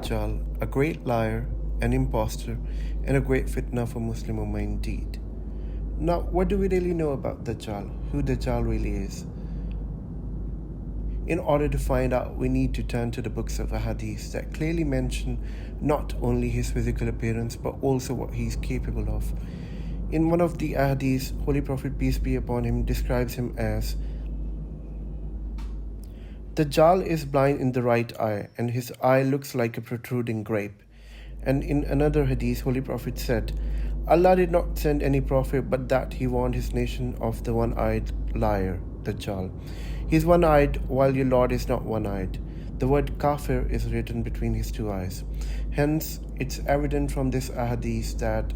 Dajjal, a great liar, an impostor, and a great fitna for Muslim Ummah indeed. Now, what do we really know about Dajjal? Who Dajjal really is? In order to find out, we need to turn to the books of Hadith that clearly mention not only his physical appearance but also what he is capable of. In one of the Hadiths, Holy Prophet, peace be upon him, describes him as Dajjal is blind in the right eye, and his eye looks like a protruding grape. And in another Hadith, Holy Prophet said, Allah did not send any prophet but that he warned his nation of the one-eyed liar, Dajjal. He is one-eyed while your Lord is not one-eyed. The word kafir is written between his two eyes. Hence, it's evident from this Hadith that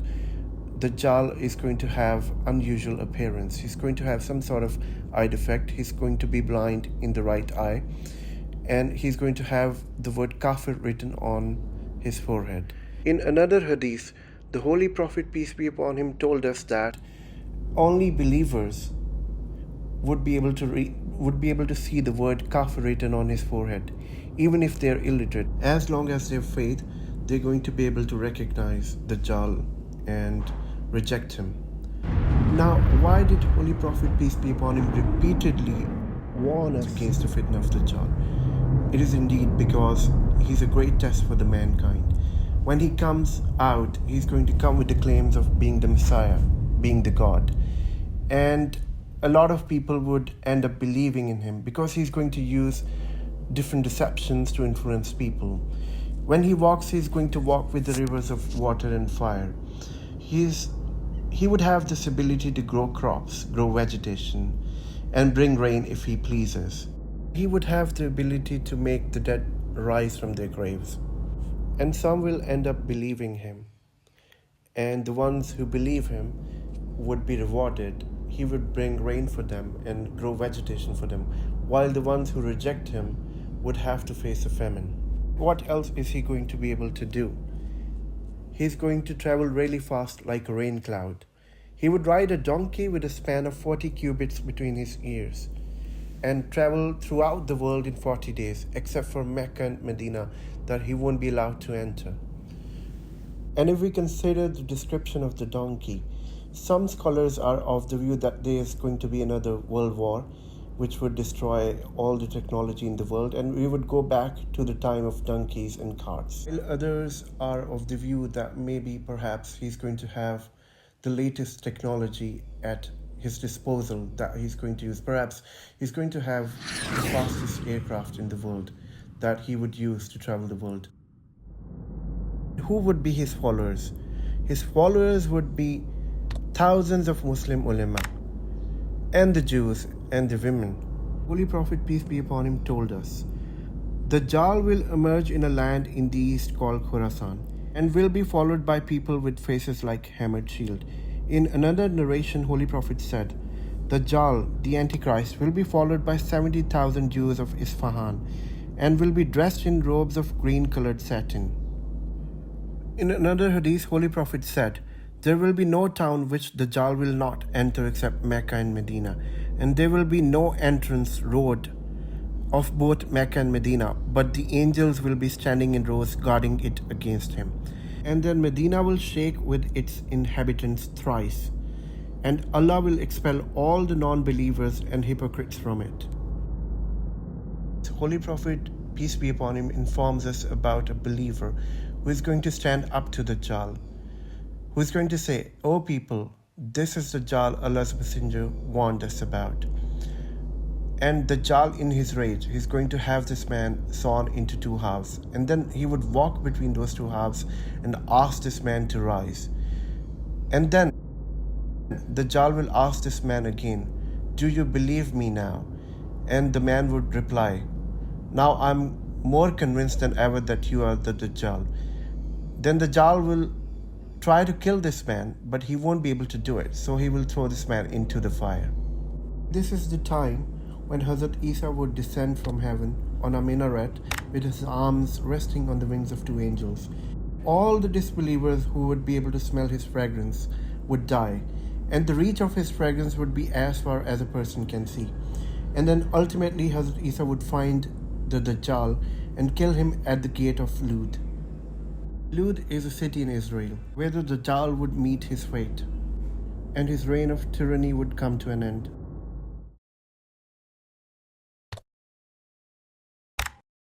Dajjal is going to have unusual appearance. He's going to have some sort of eye defect. He's going to be blind in the right eye. And he's going to have the word kafir written on his forehead. In another hadith, the Holy Prophet, peace be upon him, told us that only believers would be able to see the word kafir written on his forehead, even if they're illiterate. As long as they have faith, they're going to be able to recognize Dajjal and reject him. Now, why did Holy Prophet, peace be upon him, repeatedly warn us against the fitna of Dajjal? It is indeed because he's a great test for the mankind. When he comes out, he's going to come with the claims of being the Messiah, being the God. And a lot of people would end up believing in him because he's going to use different deceptions to influence people. When he walks, he's going to walk with the rivers of water and fire. He would have this ability to grow crops, grow vegetation, and bring rain if he pleases. He would have the ability to make the dead rise from their graves. And some will end up believing him. And the ones who believe him would be rewarded. He would bring rain for them and grow vegetation for them, while the ones who reject him would have to face a famine. What else is he going to be able to do? He's going to travel really fast like a rain cloud. He would ride a donkey with a span of 40 cubits between his ears and travel throughout the world in 40 days, except for Mecca and Medina, that he won't be allowed to enter. And if we consider the description of the donkey, some scholars are of the view that there is going to be another world war, which would destroy all the technology in the world, and we would go back to the time of donkeys and carts. While others are of the view that maybe perhaps he's going to have the latest technology at his disposal that he's going to use. Perhaps he's going to have the fastest aircraft in the world that he would use to travel the world. Who would be his followers? His followers would be thousands of Muslim ulama and the Jews and the women. Holy Prophet, peace be upon him, told us, Dajjal will emerge in a land in the east called Khorasan and will be followed by people with faces like hammered shield. In another narration, Holy Prophet said, Dajjal, the Antichrist, will be followed by 70,000 Jews of Isfahan and will be dressed in robes of green-colored satin. In another hadith, Holy Prophet said, there will be no town which Dajjal will not enter except Mecca and Medina, and there will be no entrance road of both Mecca and Medina, but the angels will be standing in rows guarding it against him. And then Medina will shake with its inhabitants thrice, and Allah will expel all the non-believers and hypocrites from it. The Holy Prophet, peace be upon him, informs us about a believer who is going to stand up to Dajjal, who is going to say, O people, this is Dajjal Allah's messenger warned us about. And Dajjal, in his rage, he's going to have this man sawn into two halves. And then he would walk between those two halves and ask this man to rise. And then Dajjal will ask this man again, do you believe me now? And the man would reply, now I'm more convinced than ever that you are the Dajjal. Then Dajjal will try to kill this man, but he won't be able to do it. So he will throw this man into the fire. This is the time when Hazrat Isa would descend from heaven on a minaret with his arms resting on the wings of two angels. All the disbelievers who would be able to smell his fragrance would die, and the reach of his fragrance would be as far as a person can see. And then ultimately Hazrat Isa would find the Dajjal and kill him at the gate of Lud. Lud is a city in Israel where the Dajjal would meet his fate, and his reign of tyranny would come to an end.